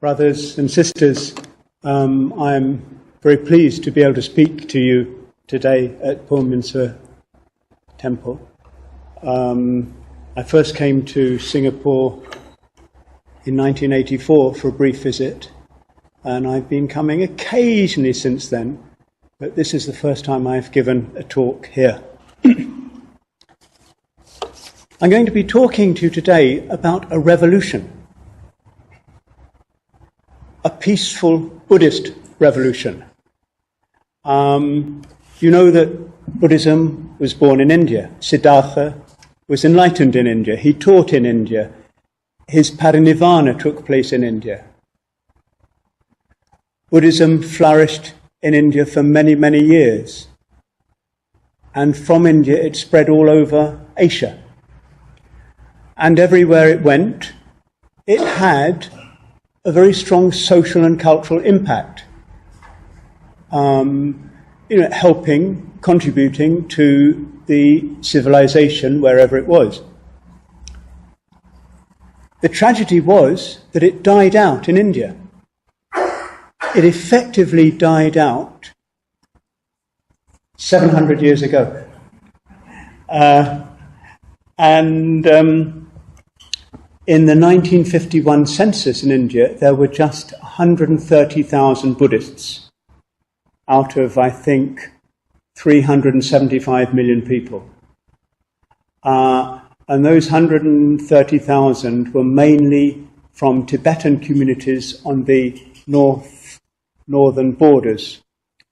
Brothers and sisters, I'm very pleased to be able to speak to you today at Purmynsur Temple. I first came to Singapore in 1984 for a brief visit, and I've been coming occasionally since then, but this is the first time I've given a talk here. I'm going to be talking to you today about a revolution, a peaceful Buddhist revolution. You know that Buddhism was born in India. Siddhartha was enlightened in India. He taught in India. His parinirvana took place in India. Buddhism flourished in India for many, many years. And from India it spread all over Asia. And everywhere it went, it had a very strong social and cultural impact, helping, contributing to the civilization wherever it was. The tragedy was that it died out in India. It effectively died out 700 years ago. In the 1951 census in India, there were just 130,000 Buddhists out of, I think, 375 million people. And those 130,000 were mainly from Tibetan communities on the northern borders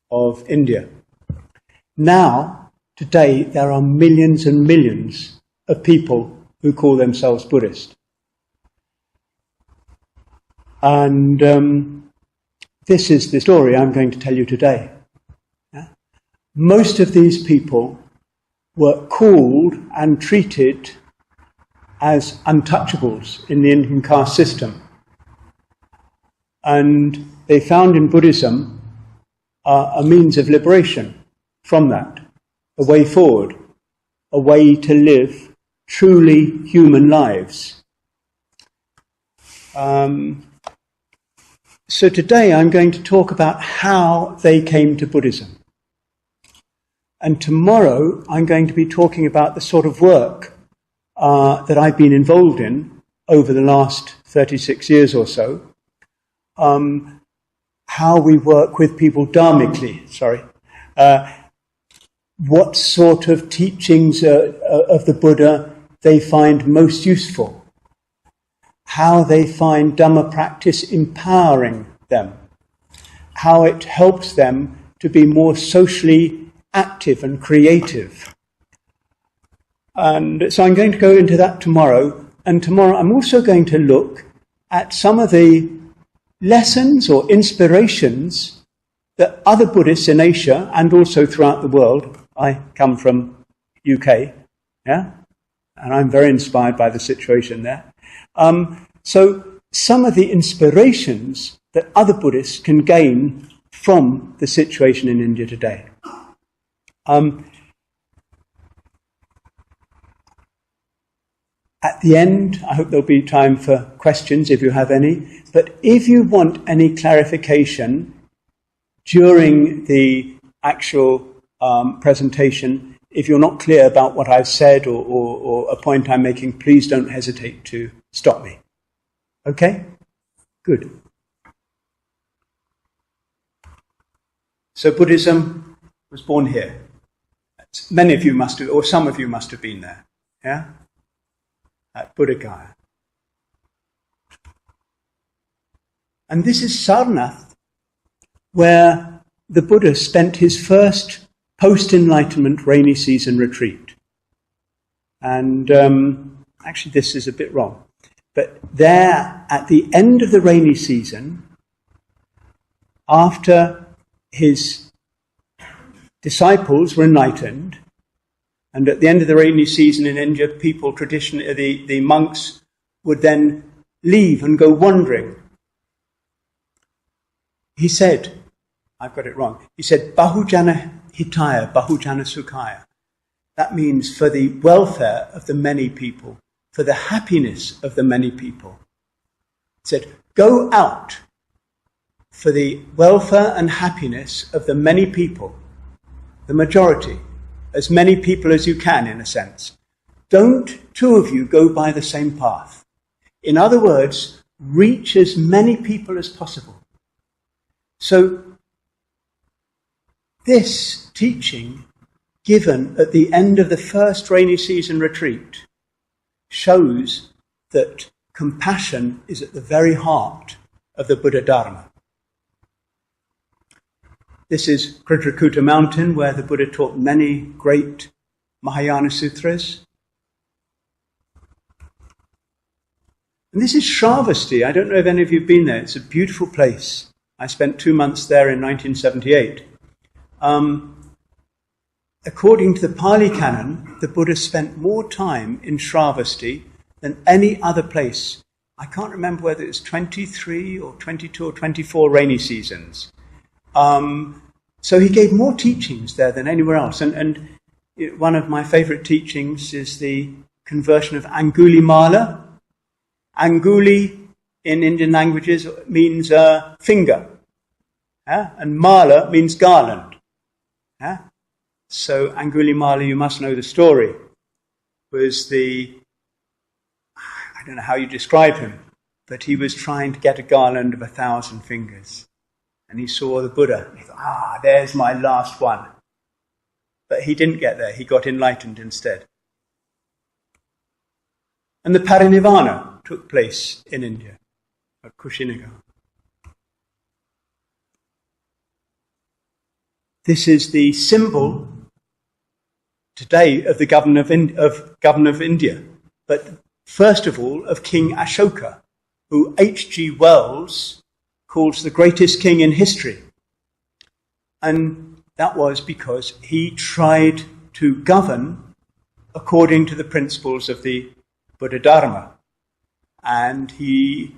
of India. Now, today, there are millions and millions of people who call themselves Buddhist. And this is the story I'm going to tell you today. Yeah? Most of these people were called and treated as untouchables in the Indian caste system. And they found in Buddhism a means of liberation from that, a way forward, a way to live truly human lives. So today I'm going to talk about how they came to Buddhism. And tomorrow I'm going to be talking about the sort of work that I've been involved in over the last 36 years or so. How we work with people dharmically, what sort of teachings of the Buddha they find most useful. How they find Dhamma practice empowering them, how it helps them to be more socially active and creative. And so I'm going to go into that tomorrow, and tomorrow I'm also going to look at some of the lessons or inspirations that other Buddhists in Asia and also throughout the world, I come from UK, yeah, and I'm very inspired by the situation there. So some of the inspirations that other Buddhists can gain from the situation in India today. At the end, I hope there'll be time for questions if you have any. But if you want any clarification during the actual presentation, if you're not clear about what I've said or a point I'm making, please don't hesitate to stop me. Okay? Good. So Buddhism was born here. Many of you must have, or some of you must have been there. Yeah? At Buddha Gaya. And this is Sarnath, where the Buddha spent his first post-enlightenment rainy season retreat. And actually this is a bit wrong. But there, at the end of the rainy season, after his disciples were enlightened, and at the end of the rainy season in India, people traditionally, the monks would then leave and go wandering. He said, I've got it wrong, he said, Bahujana Hitaya, Bahujana Sukhaya. That means for the welfare of the many people, for the happiness of the many people. He said, Go out for the welfare and happiness of the many people, the majority, as many people as you can, in a sense. Don't two of you go by the same path. In other words, reach as many people as possible. So, this teaching given at the end of the first rainy season retreat shows that compassion is at the very heart of the Buddha Dharma. This is Kritrakuta mountain, where the Buddha taught many great Mahayana sutras. And this is Shravasti. I don't know if any of you have been there. It's a beautiful place. I spent 2 months there in 1978. According to the Pali Canon, the Buddha spent more time in Shravasti than any other place. I can't remember whether it was 23 or 22 or 24 rainy seasons. So he gave more teachings there than anywhere else. And one of my favourite teachings is the conversion of Angulimala. Anguli in Indian languages means finger. And Mala means garland. So Angulimala, you must know the story, was I don't know how you describe him, but he was trying to get a garland of 1,000 fingers. And he saw the Buddha. And he thought, there's my last one. But he didn't get there. He got enlightened instead. And the Parinirvana took place in India, at Kushinagar. This is the symbol today of the governor of India. But first of all, of King Ashoka, who H.G. Wells calls the greatest king in history. And that was because he tried to govern according to the principles of the Buddha Dharma. And he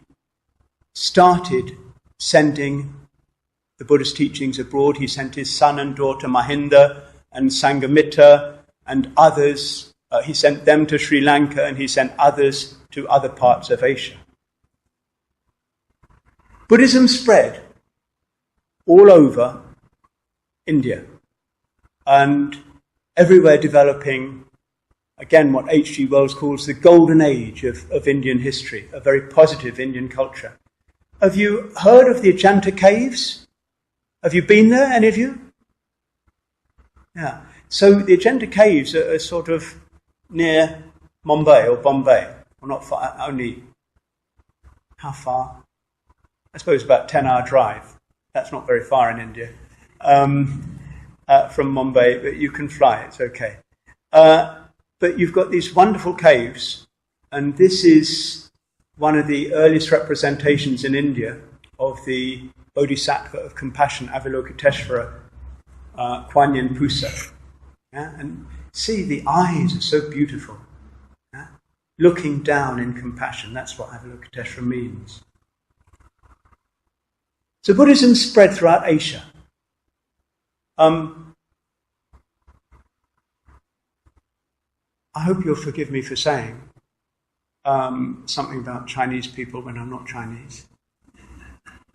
started sending the Buddha's teachings abroad. He sent his son and daughter Mahinda and Sanghamitta and others. He sent them to Sri Lanka, and he sent others to other parts of Asia. Buddhism spread all over India and everywhere, developing, again, what H.G. Wells calls the golden age of Indian history, a very positive Indian culture. Have you heard of the Ajanta caves? Have you been there, any of you? Yeah. So the Ajanta caves are sort of near Mumbai or Bombay, or not far, only, how far? I suppose about 10-hour drive. That's not very far in India. From Mumbai, but you can fly, it's okay. But you've got these wonderful caves, and this is one of the earliest representations in India of the Bodhisattva of compassion, Avalokiteshvara, Kuan Yin Pusa. Yeah? And see, the eyes are so beautiful. Yeah? Looking down in compassion, that's what Avalokiteshvara means. So Buddhism spread throughout Asia. I hope you'll forgive me for saying something about Chinese people when I'm not Chinese.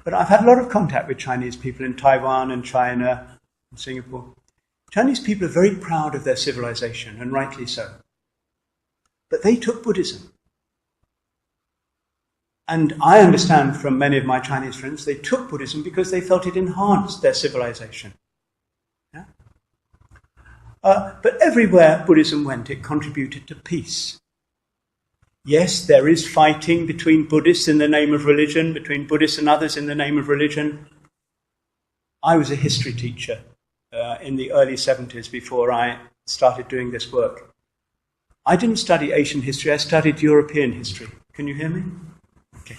But I've had a lot of contact with Chinese people in Taiwan and China and Singapore. Chinese people are very proud of their civilization, and rightly so. But they took Buddhism. And I understand from many of my Chinese friends, they took Buddhism because they felt it enhanced their civilization. Yeah? But everywhere Buddhism went, it contributed to peace. Yes, there is fighting between Buddhists in the name of religion, between Buddhists and others in the name of religion. I was a history teacher in the early 70s before I started doing this work. I didn't study Asian history, I studied European history. Can you hear me? Okay.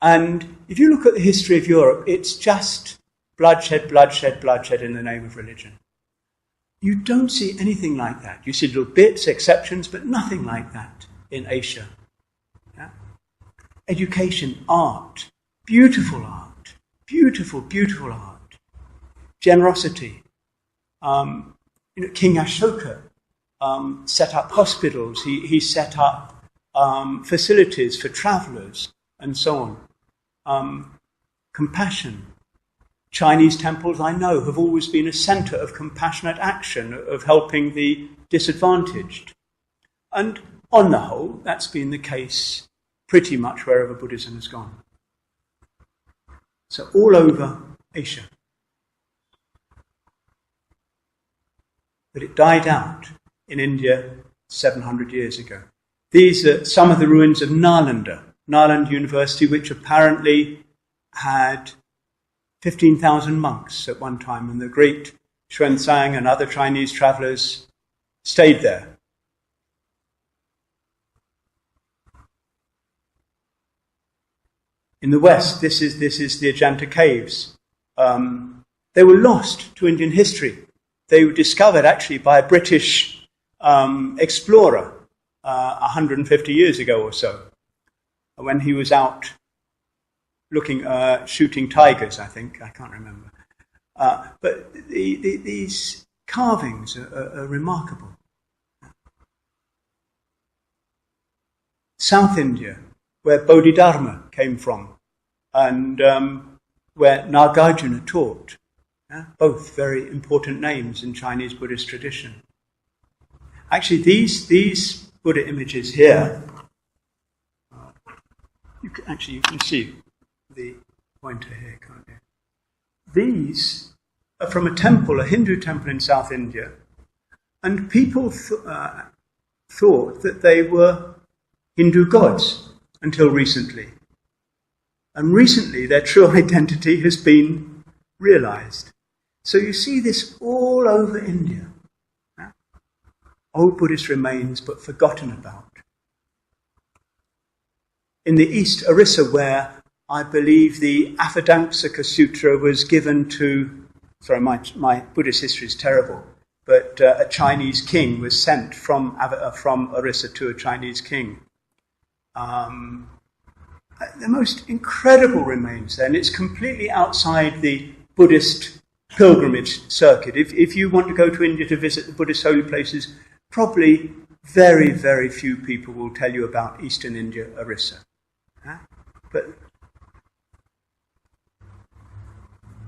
And if you look at the history of Europe, it's just bloodshed, bloodshed, bloodshed in the name of religion. You don't see anything like that. You see little bits, exceptions, but nothing like that in Asia. Yeah? Education, art, beautiful art, beautiful, beautiful art. Generosity. King Ashoka set up hospitals. He set up facilities for travellers and so on. compassion. Chinese temples, I know, have always been a centre of compassionate action, of helping the disadvantaged. And on the whole, that's been the case pretty much wherever Buddhism has gone. So all over Asia. But it died out in India 700 years ago. These are some of the ruins of Nalanda University, which apparently had 15,000 monks at one time, and the great Xuanzang and other Chinese travellers stayed there. In the west, this is the Ajanta caves. They were lost to Indian history. They were discovered actually by a British explorer 150 years ago or so, when he was out looking, shooting tigers, I think. I can't remember. But these carvings are remarkable. South India, where Bodhidharma came from, and where Nagarjuna taught. Both very important names in Chinese Buddhist tradition. Actually, these Buddha images here, you can see the pointer here, can't you? These are from a temple, a Hindu temple in South India, and people thought that they were Hindu gods until recently. And recently their true identity has been realized. So you see this all over India. Old Buddhist remains, but forgotten about. In the East, Orissa, where I believe the Appadamsaka Sutra was given to, sorry, my Buddhist history is terrible, but a Chinese king was sent from Orissa to a Chinese king. The most incredible remains there, and it's completely outside the Buddhist pilgrimage circuit. If you want to go to India to visit the Buddhist holy places, probably very, very few people will tell you about Eastern India, Orissa.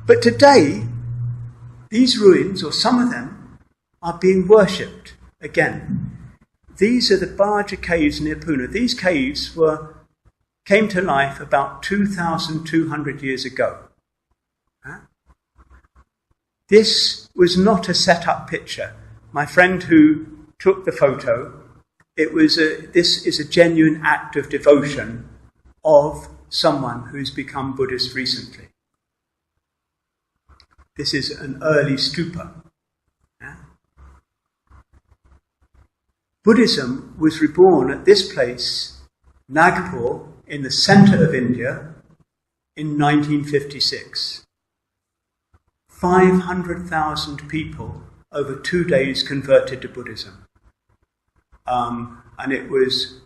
But today, these ruins, or some of them, are being worshipped again. These are the Baja caves near Pune. These caves came to life about 2,200 years ago. This was not a set-up picture. My friend who took the photo, this is a genuine act of devotion of someone who's become Buddhist recently. This is an early stupa. Buddhism was reborn at this place, Nagpur, in the centre of India, in 1956. 500,000 people over 2 days converted to Buddhism. And it was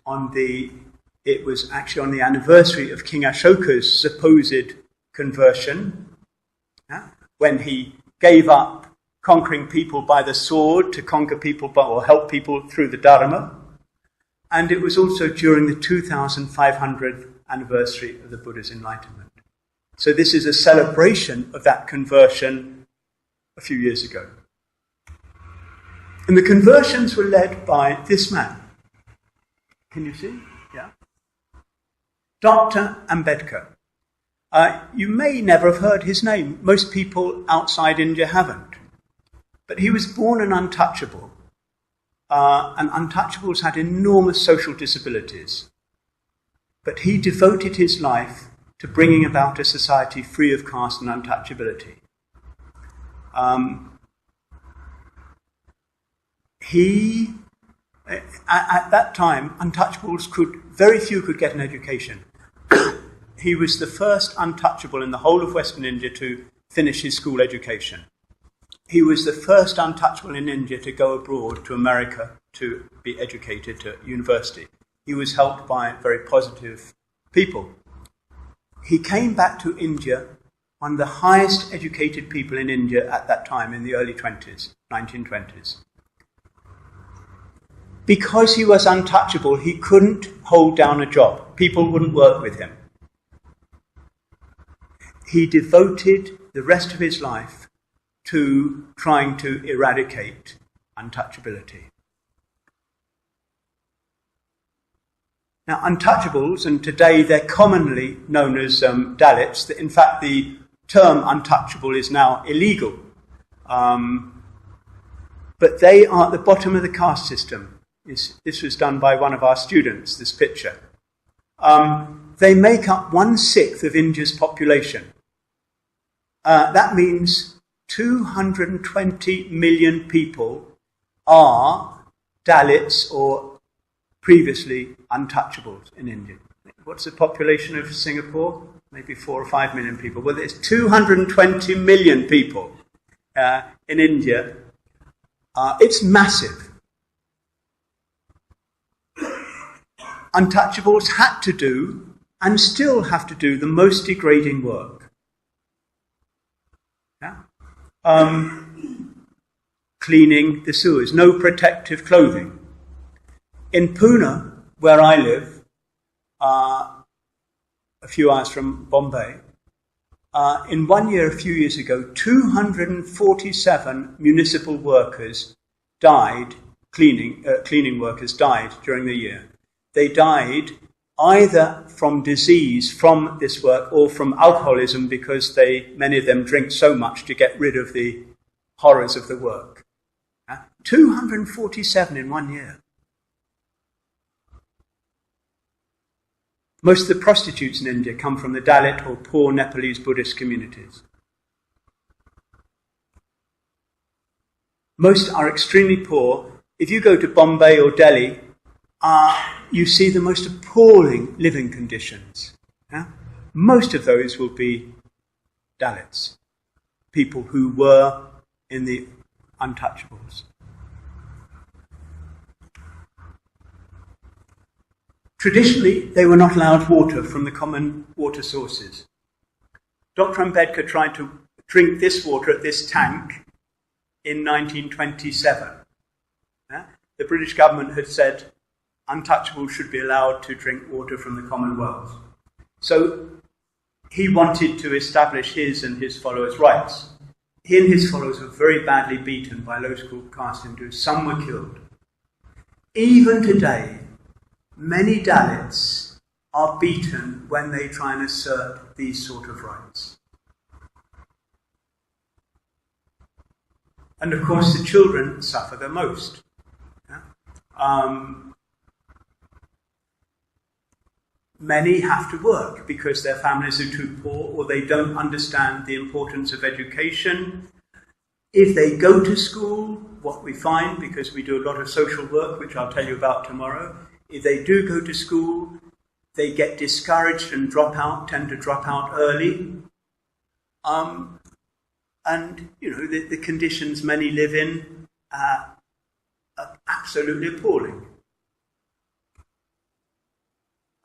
actually on the anniversary of King Ashoka's supposed conversion, when he gave up conquering people by the sword to conquer people or help people through the Dharma. And it was also during the 2500th anniversary of the Buddha's enlightenment. So this is a celebration of that conversion a few years ago. And the conversions were led by this man. Can you see? Yeah. Dr. Ambedkar. You may never have heard his name. Most people outside India haven't. But he was born an untouchable. And untouchables had enormous social disabilities. But he devoted his life to bringing about a society free of caste and untouchability. At that time, untouchables very few could get an education. He was the first untouchable in the whole of Western India to finish his school education. He was the first untouchable in India to go abroad to America to be educated at university. He was helped by very positive people. He came back to India, one of the highest educated people in India at that time, in the early 1920s. Because he was untouchable, he couldn't hold down a job. People wouldn't work with him. he devoted the rest of his life to trying to eradicate untouchability. Now, untouchables, and today they're commonly known as Dalits. In fact, the term untouchable is now illegal. But they are at the bottom of the caste system. This was done by one of our students, this picture. They make up 1/6 of India's population. That means 220 million people are Dalits or previously untouchables in India. What's the population of Singapore? Maybe 4 or 5 million people. Well, there's 220 million people in India. It's massive. Untouchables had to do, and still have to do, the most degrading work. Yeah? Cleaning the sewers, no protective clothing. In Pune, where I live, a few hours from Bombay, in 1 year, a few years ago, 247 municipal workers died, cleaning workers died during the year. They died either from disease from this work or from alcoholism because many of them drink so much to get rid of the horrors of the work. 247 in 1 year. Most of the prostitutes in India come from the Dalit or poor Nepalese Buddhist communities. Most are extremely poor. If you go to Bombay or Delhi, you see the most appalling living conditions. Yeah? Most of those will be Dalits, people who were in the untouchables. Traditionally, they were not allowed water from the common water sources. Dr. Ambedkar tried to drink this water at this tank in 1927. Yeah? The British government had said untouchables should be allowed to drink water from the common wells. So he wanted to establish his and his followers' rights. He and his followers were very badly beaten by local caste Hindus. Some were killed. Even today, many Dalits are beaten when they try and assert these sort of rights. And of course the children suffer the most. Yeah? Many have to work because their families are too poor or they don't understand the importance of education. If they go to school, what we find, because we do a lot of social work, which I'll tell you about tomorrow, if they do go to school, they get discouraged and tend to drop out early. And, you know, the conditions many live in are absolutely appalling.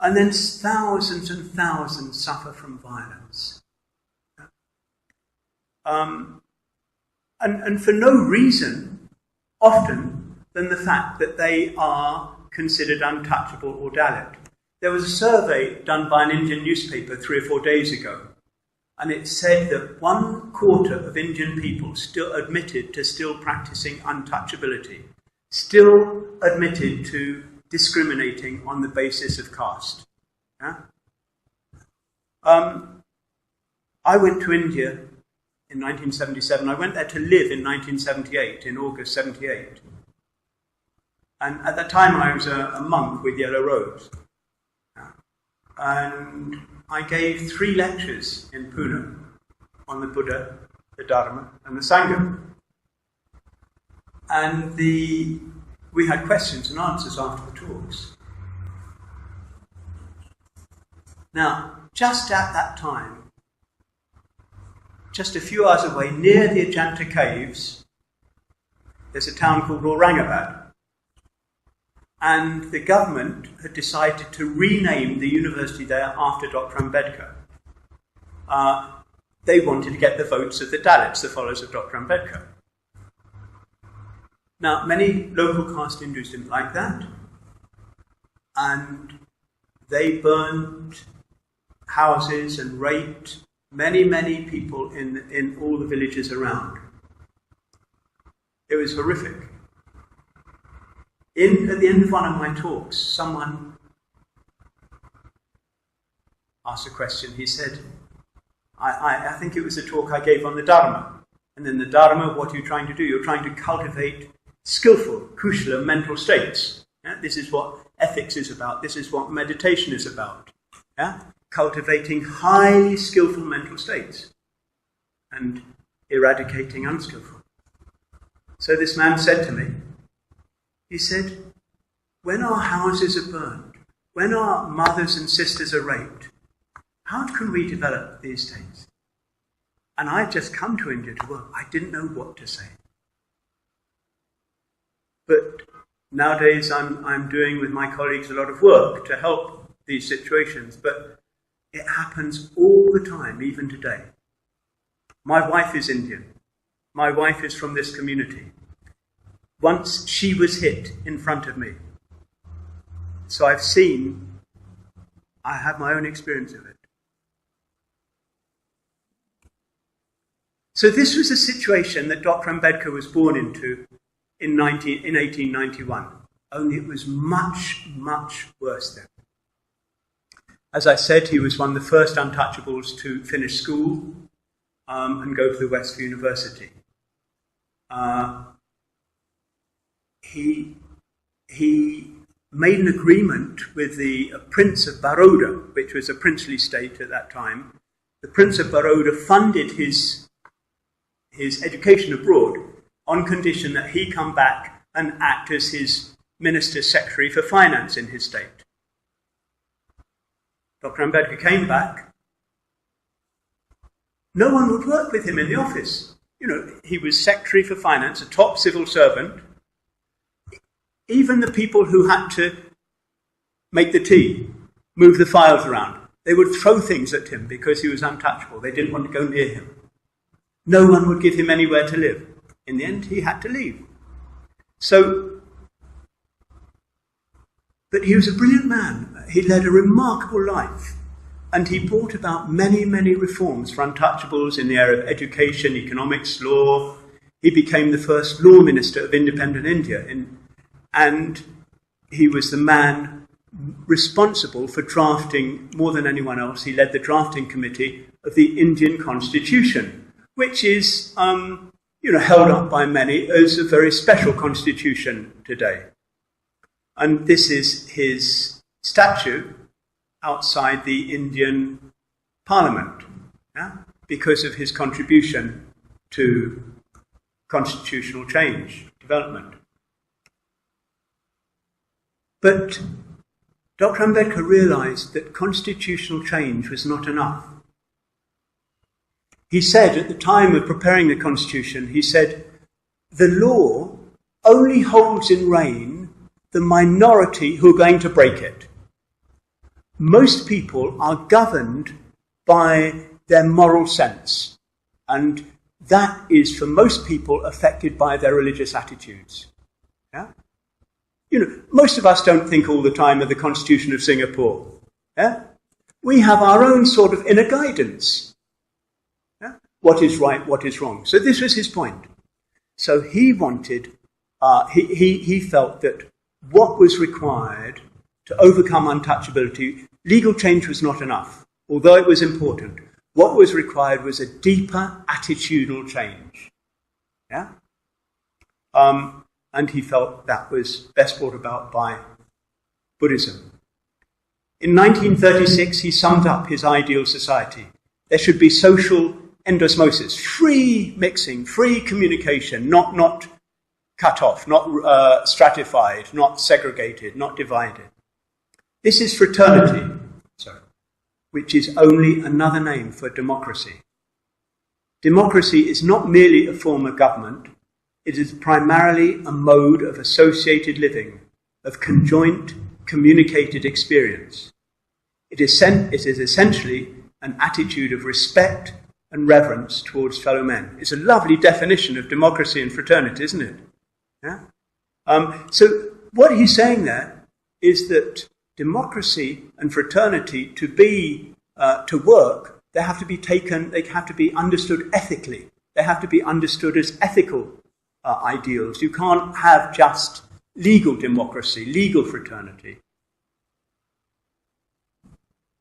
And then thousands and thousands suffer from violence. And for no reason, often, than the fact that they are considered untouchable or Dalit. There was a survey done by an Indian newspaper 3 or 4 days ago, and it said that 1/4 of Indian people still admitted to still practicing untouchability, still admitted to discriminating on the basis of caste. Yeah? I went to India in 1977. I went there to live in 1978, in August 78. And at that time I was a monk with yellow robes. Yeah. And I gave 3 lectures in Pune on the Buddha, the Dharma, and the Sangha. And we had questions and answers after the talks. Now, just at that time, just a few hours away, near the Ajanta caves, there's a town called Aurangabad. And the government had decided to rename the university there after Dr. Ambedkar. They wanted to get the votes of the Dalits, the followers of Dr. Ambedkar. Now, many local caste Hindus didn't like that, and they burned houses and raped Many, many people in all the villages around. It was horrific. At the end of one of my talks, someone asked a question. He said, I think it was a talk I gave on the Dharma. And then the Dharma, what are you trying to do? You're trying to cultivate skillful, kushala mental states. Yeah? This is what ethics is about. This is what meditation is about. Yeah? Cultivating highly skillful mental states and eradicating unskillful. So this man said to me, he said, when our houses are burned, when our mothers and sisters are raped, how can we develop these states? And I'd just come to India to work. I didn't know what to say. But nowadays I'm doing with my colleagues a lot of work to help these situations. But it happens all the time, even today. My wife is Indian. My wife is from this community. Once she was hit in front of me. So I have my own experience of it. So this was a situation that Dr. Ambedkar was born into in 1891. Only it was much, much worse then. As I said, he was one of the first untouchables to finish school and go to the Western University. He made an agreement with the Prince of Baroda, which was a princely state at that time. The Prince of Baroda funded his education abroad on condition that he come back and act as his minister's secretary for finance in his state. Dr. Ambedkar came back. No one would work with him in the office. You know, he was secretary for finance, a top civil servant. Even the people who had to make the tea, move the files around, they would throw things at him because he was untouchable. They didn't want to go near him. No one would give him anywhere to live. In the end, he had to leave. But he was a brilliant man. He led a remarkable life. And he brought about many, many reforms for untouchables in the area of education, economics, law. He became the first law minister of independent India. And he was the man responsible for drafting, more than anyone else, he led the drafting committee of the Indian Constitution, which is held up by many as a very special constitution today. And this is his statue outside the Indian Parliament, because of his contribution to constitutional change, development. But Dr. Ambedkar realized that constitutional change was not enough. He said at the time of preparing the Constitution, he said, the law only holds in rein the minority who are going to break it. Most people are governed by their moral sense, and that is, for most people, affected by their religious attitudes. Yeah? You know, most of us don't think all the time of the Constitution of Singapore. Yeah? We have our own sort of inner guidance. What is right, what is wrong. So this was his point. So he wanted, he felt that what was required to overcome untouchability, legal change was not enough, although it was important. What was required was a deeper attitudinal change. Yeah? And he felt that was best brought about by Buddhism. In 1936, he summed up his ideal society. There should be social endosmosis, free mixing, free communication, not cut off, not stratified, not segregated, not divided. This is fraternity, which is only another name for democracy. Democracy is not merely a form of government, it is primarily a mode of associated living, of conjoint communicated experience. It is essentially an attitude of respect and reverence towards fellow men. It's a lovely definition of democracy and fraternity, isn't it? Yeah? So what he's saying there is that democracy and fraternity to work they have to be taken, they have to be understood ethically. They have to be understood as ethical ideals. You can't have just legal democracy, legal fraternity.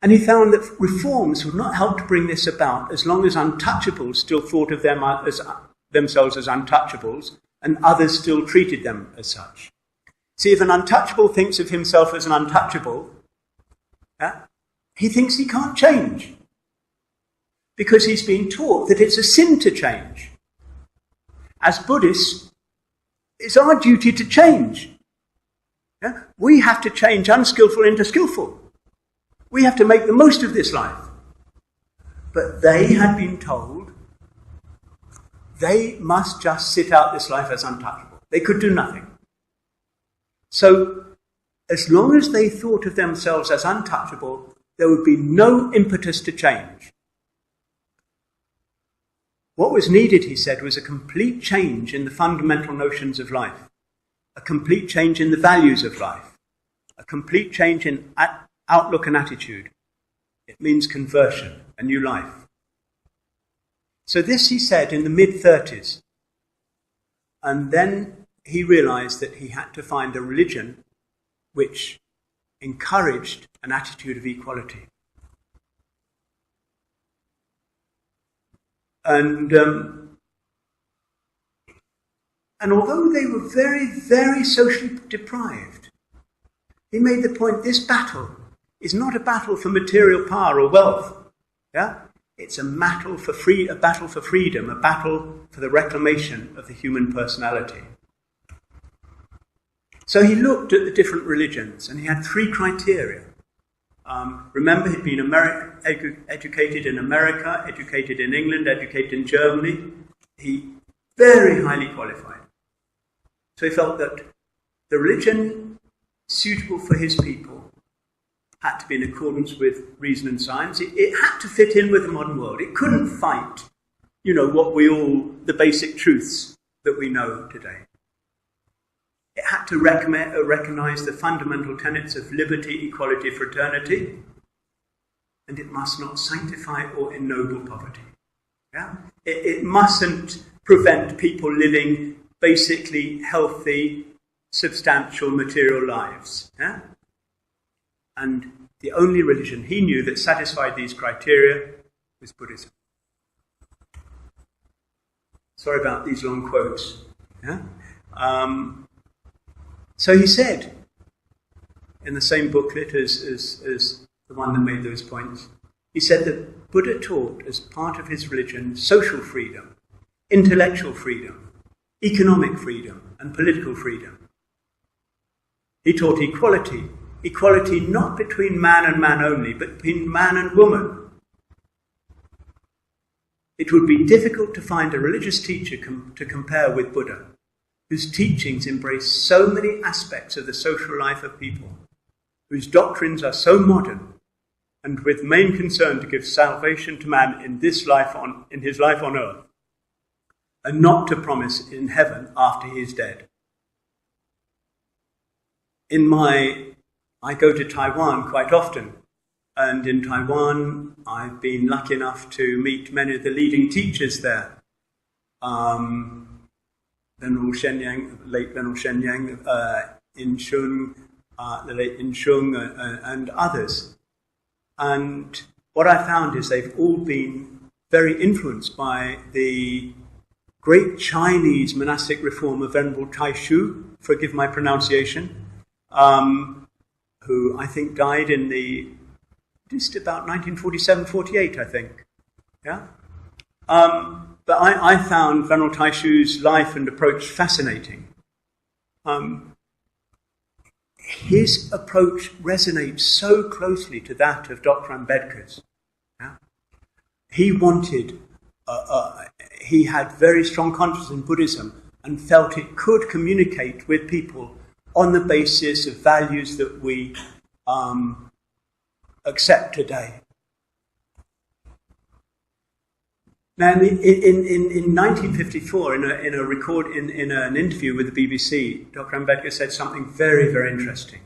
And he found that reforms would not help to bring this about as long as untouchables still thought of themselves as untouchables and others still treated them as such. See, if an untouchable thinks of himself as an untouchable, he thinks he can't change because he's been taught that it's a sin to change. As Buddhists, it's our duty to change. We have to change unskillful into skillful. We have to make the most of this life. But they had been told they must just sit out this life as untouchable. They could do nothing. So, as long as they thought of themselves as untouchable, there would be no impetus to change. What was needed, he said, was a complete change in the fundamental notions of life, a complete change in the values of life, a complete change in outlook and attitude. It means conversion, a new life. So this he said in the mid-30s. And then he realized that he had to find a religion which encouraged an attitude of equality. And although they were very, very socially deprived, he made the point, this battle is not a battle for material power or wealth. It's a battle for freedom, a battle for the reclamation of the human personality. So he looked at the different religions, and he had 3 criteria. Remember, he'd been educated in America, educated in England, educated in Germany. He very highly qualified. So he felt that the religion suitable for his people had to be in accordance with reason and science. It had to fit in with the modern world. It couldn't fight, the basic truths that we know today. It had to recognize the fundamental tenets of liberty, equality, fraternity, and it must not sanctify or ennoble poverty. It mustn't prevent people living basically healthy, substantial, material lives. And the only religion he knew that satisfied these criteria was Buddhism. Sorry about these long quotes. So he said, in the same booklet as the one that made those points, he said that Buddha taught as part of his religion social freedom, intellectual freedom, economic freedom, and political freedom. He taught equality. Equality not between man and man only, but between man and woman. It would be difficult to find a religious teacher to compare with Buddha, whose teachings embrace so many aspects of the social life of people, whose doctrines are so modern, and with main concern to give salvation to man in his life on earth, and not to promise in heaven after he is dead. I go to Taiwan quite often, and in Taiwan I've been lucky enough to meet many of the leading teachers there. Venerable Shenyang, late Venerable Shenyang, In-shung, the late In-shung, and others. And what I found is they've all been very influenced by the great Chinese monastic reformer Venerable Taishu, forgive my pronunciation, who I think died in just about 1947-48, I think. But I found Venerable Taishu's life and approach fascinating. His approach resonates so closely to that of Dr. Ambedkar's. He wanted, he had very strong confidence in Buddhism and felt it could communicate with people on the basis of values that we accept today. Now, in 1954, in an interview with the BBC, Dr. Ambedkar said something very, very interesting.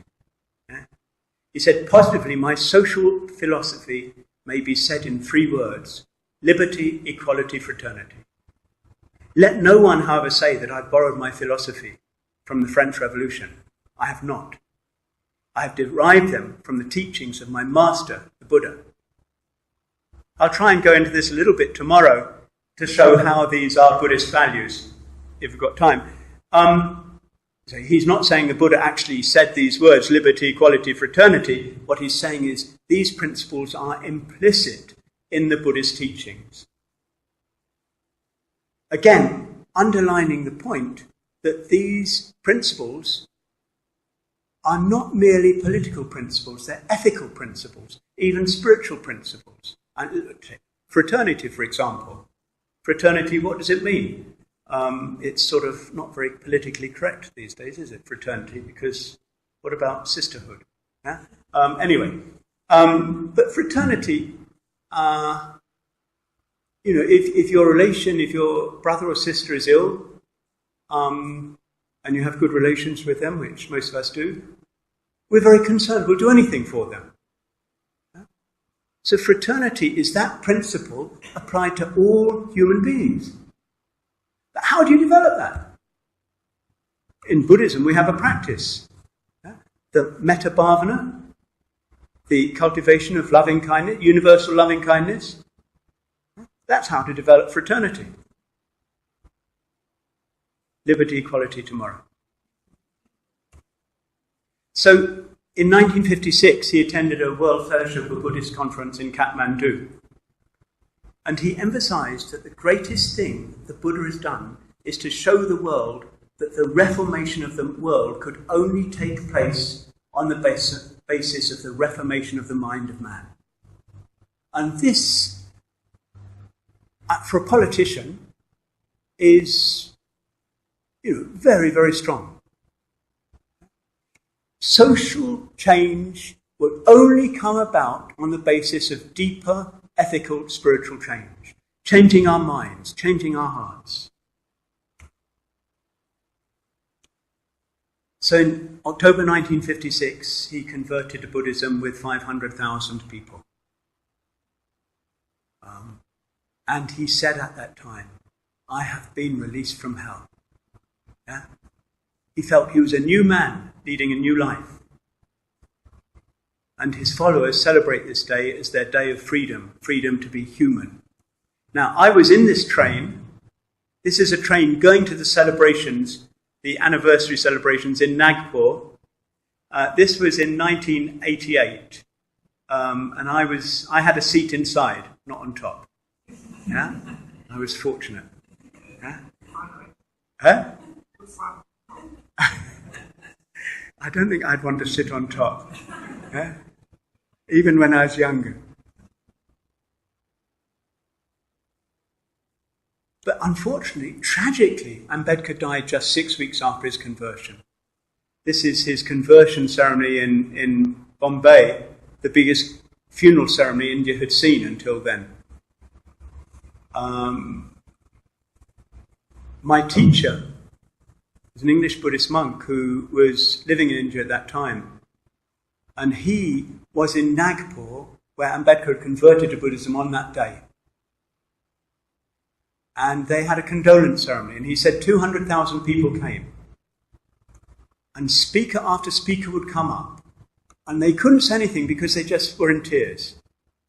He said, positively, my social philosophy may be said in 3 words: liberty, equality, fraternity. Let no one, however, say that I've borrowed my philosophy from the French Revolution. I have not. I have derived them from the teachings of my master, the Buddha. I'll try and go into this a little bit tomorrow to show how these are Buddhist values, if we've got time. So he's not saying the Buddha actually said these words, liberty, equality, fraternity. What he's saying is these principles are implicit in the Buddhist teachings. Again, underlining the point that these principles are not merely political principles, they're ethical principles, even spiritual principles. And fraternity, for example. Fraternity, what does it mean? It's sort of not very politically correct these days, is it, fraternity? Because what about sisterhood? Yeah? But fraternity, if your brother or sister is ill, and you have good relations with them, which most of us do, we're very concerned. We'll do anything for them. Yeah? So fraternity is that principle applied to all human beings. But how do you develop that? In Buddhism, we have a practice. Yeah? The metta bhavana, the cultivation of loving kindness, universal loving kindness. That's how to develop fraternity. Liberty, equality, tomorrow. So, in 1956, he attended a World Fellowship of Buddhist conference in Kathmandu. And he emphasized that the greatest thing the Buddha has done is to show the world that the reformation of the world could only take place on the basis of the reformation of the mind of man. And this, for a politician, is very, very strong. Social change will only come about on the basis of deeper ethical, spiritual change. Changing our minds, changing our hearts. So in October 1956, he converted to Buddhism with 500,000 people. And he said at that time, I have been released from hell. Yeah? He felt he was a new man leading a new life. And his followers celebrate this day as their day of freedom, freedom to be human. Now, I was in this train. This is a train going to the celebrations, the anniversary celebrations in Nagpur. This was in 1988. And I had a seat inside, not on top. Yeah? I was fortunate. Yeah? Huh? I don't think I'd want to sit on top. Yeah? Even when I was younger. But unfortunately, tragically, Ambedkar died just 6 weeks after his conversion. This is his conversion ceremony in Bombay, the biggest funeral ceremony India had seen until then. My teacher was an English Buddhist monk who was living in India at that time. And he was in Nagpur, where Ambedkar had converted to Buddhism on that day. And they had a condolence ceremony, and he said 200,000 people came. And speaker after speaker would come up, and they couldn't say anything because they just were in tears.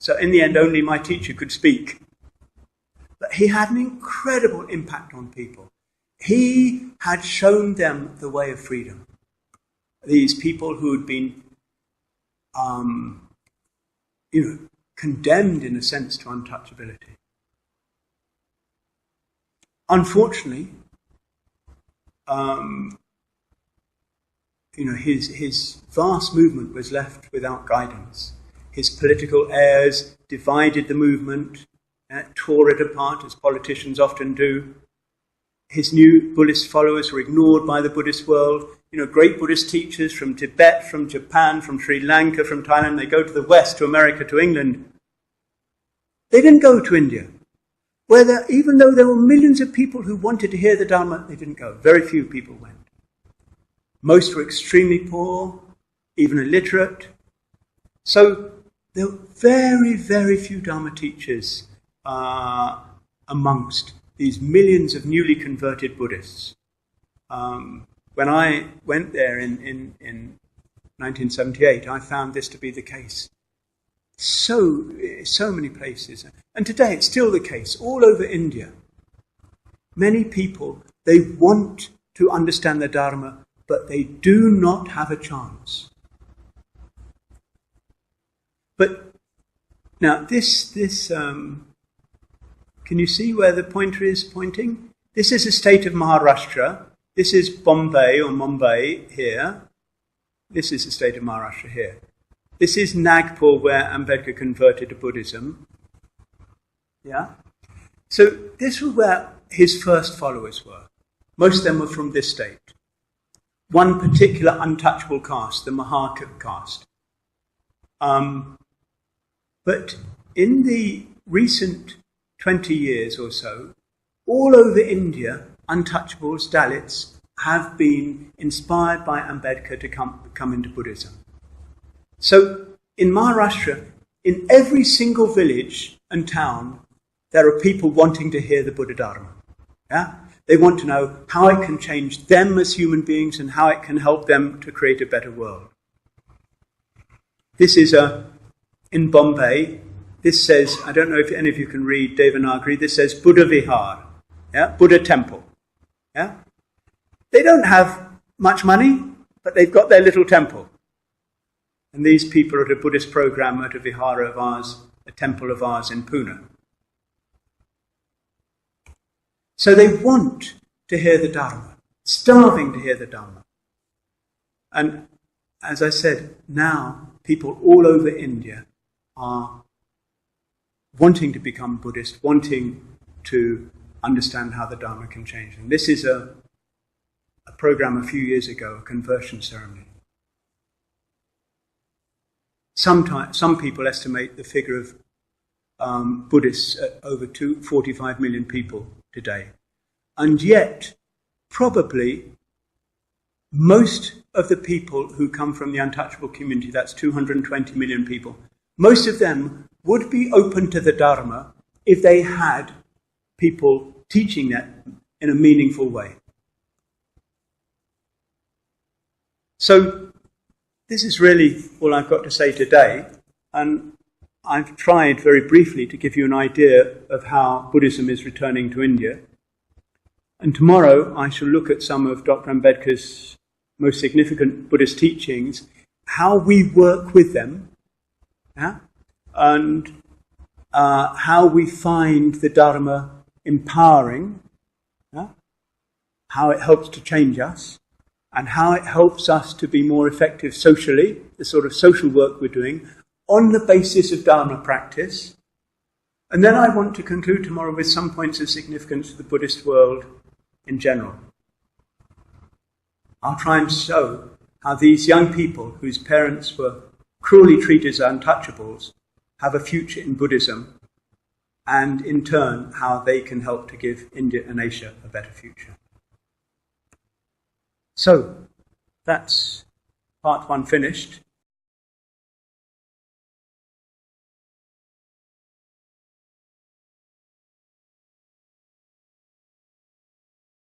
So in the end, only my teacher could speak. But he had an incredible impact on people. He had shown them the way of freedom. These people who had been condemned in a sense to untouchability. Unfortunately, his vast movement was left without guidance. His political heirs divided the movement, tore it apart, as politicians often do. His new Buddhist followers were ignored by the Buddhist world. Great Buddhist teachers from Tibet, from Japan, from Sri Lanka, from Thailand, they go to the West, to America, to England. They didn't go to India, where even though there were millions of people who wanted to hear the Dharma, they didn't go. Very few people went. Most were extremely poor, even illiterate. So there are very, very few Dharma teachers amongst these millions of newly converted Buddhists. When I went there in 1978, I found this to be the case. So many places. And today it's still the case, all over India. Many people, they want to understand the Dharma, but they do not have a chance. But now this can you see where the pointer is pointing? This is the state of Maharashtra. This is Bombay or Mumbai here. This is the state of Maharashtra here. This is Nagpur, where Ambedkar converted to Buddhism. Yeah? So this was where his first followers were. Most of them were from this state. One particular untouchable caste, the Mahar caste. But in the recent 20 years or so, all over India, untouchables, Dalits, have been inspired by Ambedkar to come into Buddhism. So in Maharashtra, in every single village and town, there are people wanting to hear the Buddha Dharma. Yeah? They want to know how it can change them as human beings and how it can help them to create a better world. This is in Bombay. This says, I don't know if any of you can read Devanagari, this says Buddha Vihar, yeah? Buddha Temple. Yeah? They don't have much money, but they've got their little temple. And these people are at a Buddhist program at a vihara of ours, a temple of ours in Pune. So they want to hear the Dharma, starving to hear the Dharma. And as I said, now people all over India are wanting to become Buddhist, wanting to understand how the Dharma can change them. This is a program a few years ago, a conversion ceremony. Some people estimate the figure of Buddhists at over 45 million people today. And yet, probably, most of the people who come from the untouchable community, that's 220 million people, most of them would be open to the Dharma if they had people teaching that in a meaningful way. So, this is really all I've got to say today, and I've tried very briefly to give you an idea of how Buddhism is returning to India. And tomorrow I shall look at some of Dr. Ambedkar's most significant Buddhist teachings, how we work with them, yeah? And how we find the Dharma empowering, yeah? How it helps to change us, and how it helps us to be more effective socially, the sort of social work we're doing, on the basis of Dharma practice. And then I want to conclude tomorrow with some points of significance for the Buddhist world in general. I'll try and show how these young people, whose parents were cruelly treated as untouchables, have a future in Buddhism, and in turn, how they can help to give India and Asia a better future. So, that's part one finished.